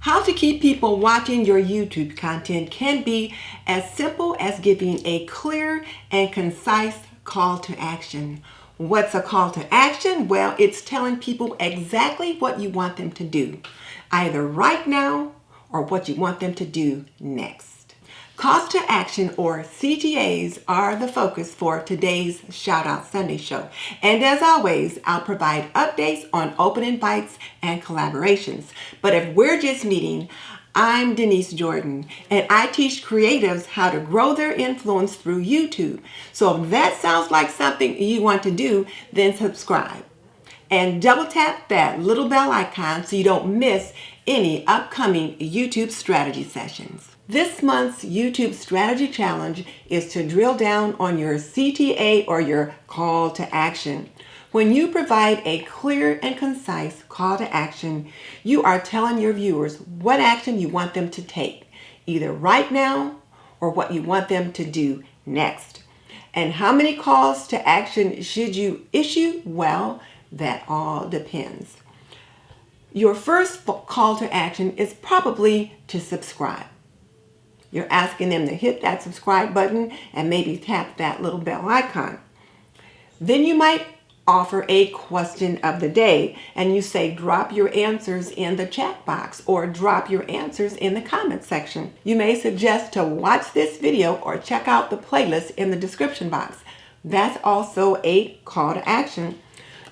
How to keep people watching your YouTube content can be as simple as giving a clear and concise call to action. What's a call to action? Well, it's telling people exactly what you want them to do, either right now or what you want them to do next. Calls to action, or CTAs, are the focus for today's Shoutout Sunday Show. And as always, I'll provide updates on open invites and collaborations. But if we're just meeting, I'm Denise Jordan, and I teach creatives how to grow their influence through YouTube. So if that sounds like something you want to do, then subscribe. And double tap that little bell icon so you don't miss any upcoming YouTube strategy sessions. This month's YouTube Strategy Challenge is to drill down on your CTA, or your call to action. When you provide a clear and concise call to action, you are telling your viewers what action you want them to take, either right now or what you want them to do next. And how many calls to action should you issue? Well, that all depends. Your first call to action is probably to subscribe. You're asking them to hit that subscribe button and maybe tap that little bell icon. Then you might offer a question of the day, and you say drop your answers in the chat box or drop your answers in the comment section. You may suggest to watch this video or check out the playlist in the description box. That's also a call to action.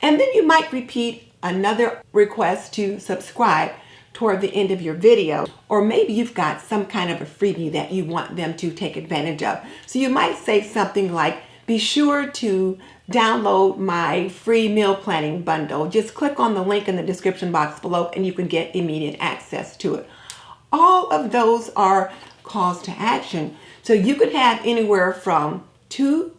And then you might repeat another request to subscribe toward the end of your video, or maybe you've got some kind of a freebie that you want them to take advantage of. So you might say something like, be sure to download my free meal planning bundle. Just click on the link in the description box below and you can get immediate access to it. All of those are calls to action. So you could have anywhere from 2,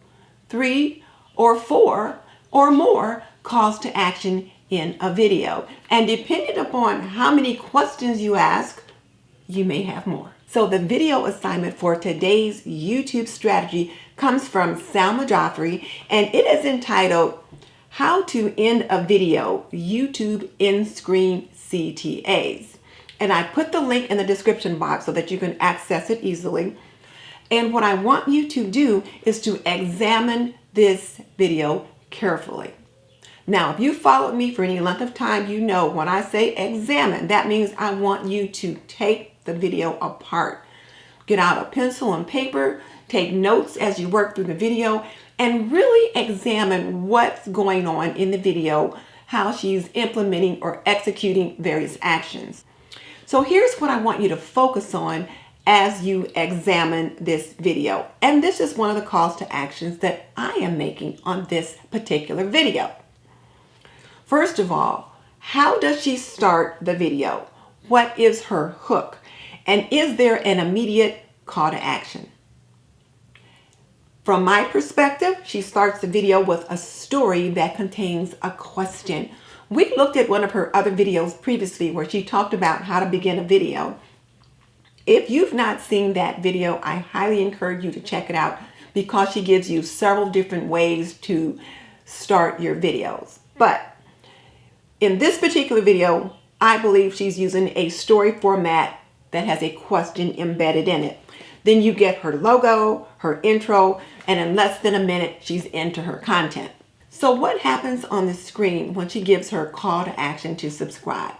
3, or 4 or more calls to action in a video. And depending upon how many questions you ask, you may have more. So the video assignment for today's YouTube strategy comes from Salma Jafri, and it is entitled How to End a Video, YouTube End Screen CTAs. And I put the link in the description box so that you can access it easily. And what I want you to do is to examine this video carefully. Now, if you followed me for any length of time, you know when I say examine, that means I want you to take the video apart. Get out a pencil and paper, take notes as you work through the video, and really examine what's going on in the video, how she's implementing or executing various actions. So here's what I want you to focus on as you examine this video. And this is one of the calls to actions that I am making on this particular video. First of all, how does she start the video? What is her hook? And is there an immediate call to action? From my perspective, she starts the video with a story that contains a question. We looked at one of her other videos previously where she talked about how to begin a video. If you've not seen that video, I highly encourage you to check it out because she gives you several different ways to start your videos. But in this particular video, I believe she's using a story format that has a question embedded in it. Then you get her logo, her intro, and in less than a minute, she's into her content. So what happens on the screen when she gives her call to action to subscribe?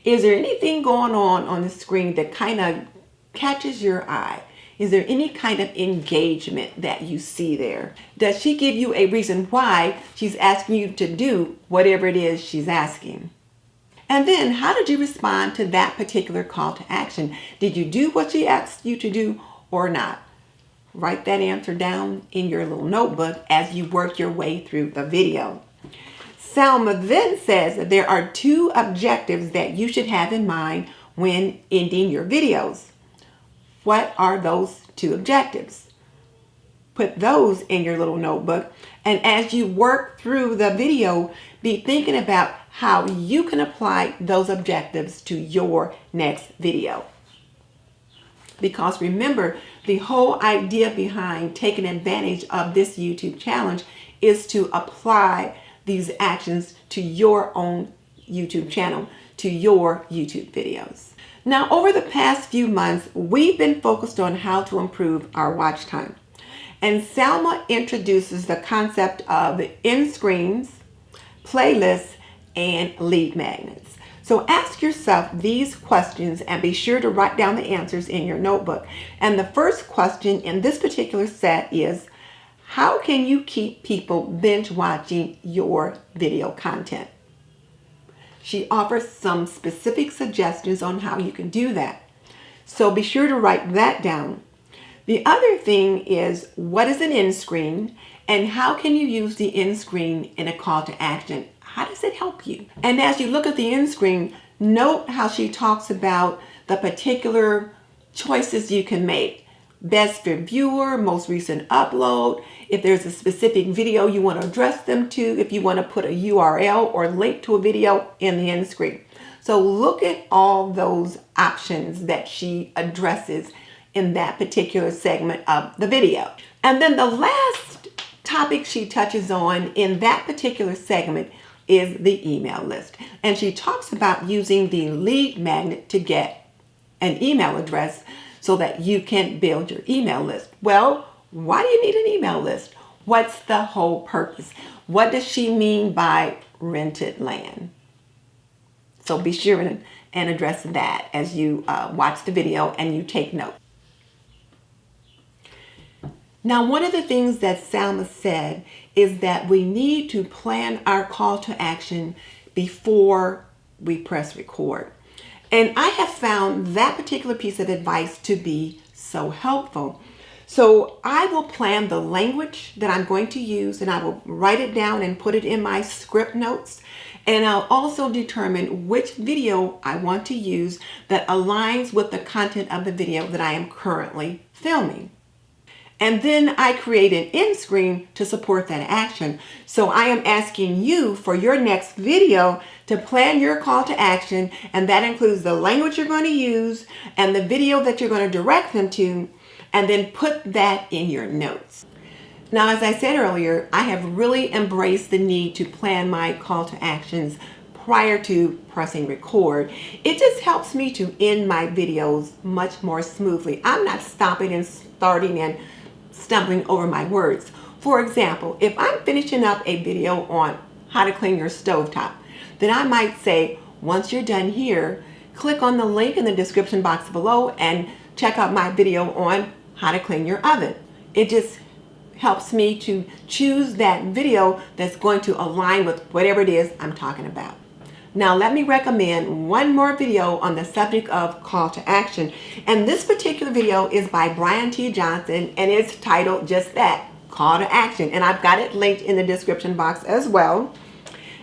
Is there anything going on the screen that kind of catches your eye? Is there any kind of engagement that you see there? Does she give you a reason why she's asking you to do whatever it is she's asking? And then how did you respond to that particular call to action? Did you do what she asked you to do or not? Write that answer down in your little notebook as you work your way through the video. Salma then says that there are 2 objectives that you should have in mind when ending your videos. What are those 2 objectives? Put those in your little notebook, and as you work through the video, be thinking about how you can apply those objectives to your next video. Because remember, the whole idea behind taking advantage of this YouTube challenge is to apply these actions to your own YouTube channel, to your YouTube videos. Now, over the past few months, we've been focused on how to improve our watch time. And Salma introduces the concept of end screens, playlists, and lead magnets. So ask yourself these questions and be sure to write down the answers in your notebook. And the first question in this particular set is, how can you keep people binge watching your video content? She offers some specific suggestions on how you can do that. So be sure to write that down. The other thing is, what is an end screen and how can you use the end screen in a call to action? How does it help you? And as you look at the end screen, note how she talks about the particular choices you can make. Best for viewer, most recent upload, if there's a specific video you want to address them to, if you want to put a URL or link to a video in the end screen. So look at all those options that she addresses in that particular segment of the video. And then the last topic she touches on in that particular segment is the email list. And she talks about using the lead magnet to get an email address so that you can build your email list. Well, why do you need an email list? What's the whole purpose? What does she mean by rented land? So be sure and address that as you watch the video and you take note. Now, one of the things that Salma said is that we need to plan our call to action before we press record. And I have found that particular piece of advice to be so helpful. So I will plan the language that I'm going to use and I will write it down and put it in my script notes. And I'll also determine which video I want to use that aligns with the content of the video that I am currently filming. And then I create an end screen to support that action. So I am asking you for your next video to plan your call to action, and that includes the language you're going to use and the video that you're going to direct them to, and then put that in your notes. Now, as I said earlier, I have really embraced the need to plan my call to actions prior to pressing record. It just helps me to end my videos much more smoothly. I'm not stopping and starting and stumbling over my words. For example, if I'm finishing up a video on how to clean your stovetop, then I might say, once you're done here, click on the link in the description box below and check out my video on how to clean your oven. It just helps me to choose that video that's going to align with whatever it is I'm talking about. Now let me recommend one more video on the subject of call to action. And this particular video is by Brian T. Johnson and it's titled just that, Call to Action. And I've got it linked in the description box as well.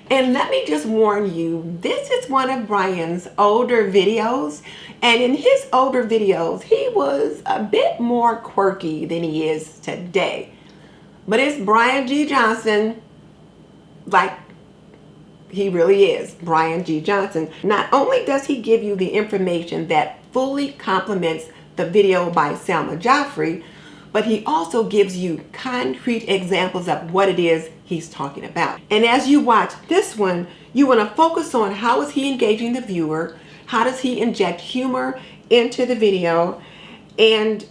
And let me just warn you, this is one of Brian's older videos. And in his older videos, he was a bit more quirky than he is today. But it's Brian G. Johnson, like he really is, Brian G. Johnson. Not only does he give you the information that fully complements the video by Salma Jafri, but he also gives you concrete examples of what it is he's talking about. And as you watch this one, you want to focus on how is he engaging the viewer, how does he inject humor into the video, and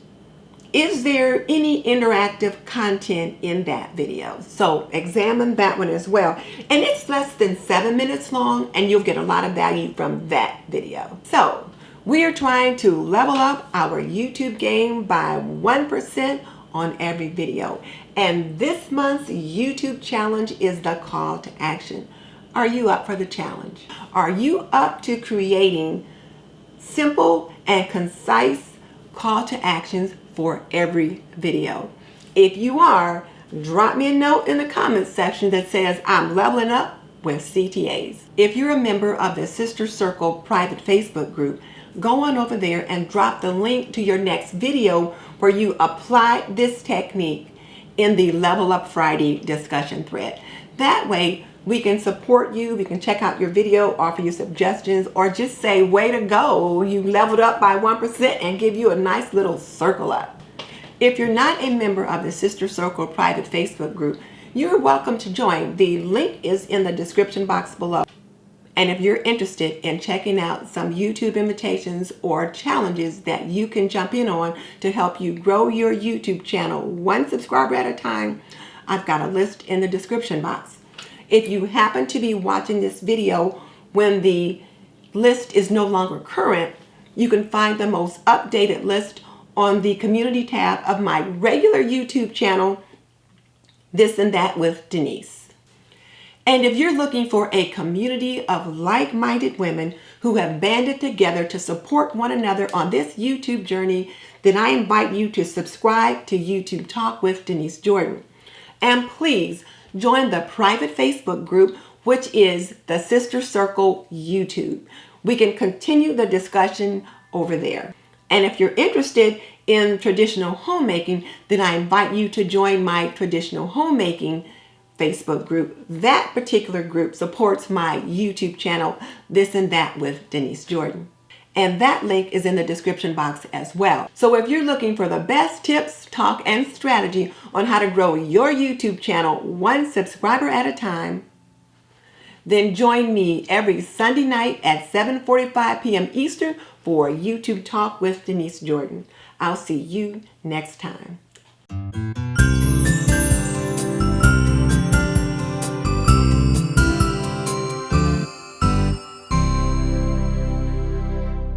is there any interactive content in that video? So examine that one as well. And it's less than 7 minutes long and you'll get a lot of value from that video. So we are trying to level up our YouTube game by 1% on every video. And this month's YouTube challenge is the call to action. Are you up for the challenge? Are you up to creating simple and concise call to actions for every video? If you are, drop me a note in the comments section that says I'm leveling up with CTAs. If you're a member of the Sister Circle private Facebook group, go on over there and drop the link to your next video where you apply this technique in the Level Up Friday discussion thread. That way we can support you, we can check out your video, offer you suggestions, or just say, way to go, you leveled up by 1% and give you a nice little circle up. If you're not a member of the Sister Circle private Facebook group, you're welcome to join. The link is in the description box below. And if you're interested in checking out some YouTube invitations or challenges that you can jump in on to help you grow your YouTube channel one subscriber at a time, I've got a list in the description box. If you happen to be watching this video when the list is no longer current, you can find the most updated list on the community tab of my regular YouTube channel, This and That with Denise. And if you're looking for a community of like-minded women who have banded together to support one another on this YouTube journey, then I invite you to subscribe to YouTube Talk with Denise Jordan. And please join the private Facebook group, which is the Sister Circle YouTube. We can continue the discussion over there. And if you're interested in traditional homemaking, then I invite you to join my traditional homemaking Facebook group. That particular group supports my YouTube channel, This and That with Denise Jordan. And that link is in the description box as well. So if you're looking for the best tips, talk, and strategy on how to grow your YouTube channel one subscriber at a time, then join me every Sunday night at 7:45 p.m. Eastern for YouTube Talk with Denise Jordan. I'll see you next time.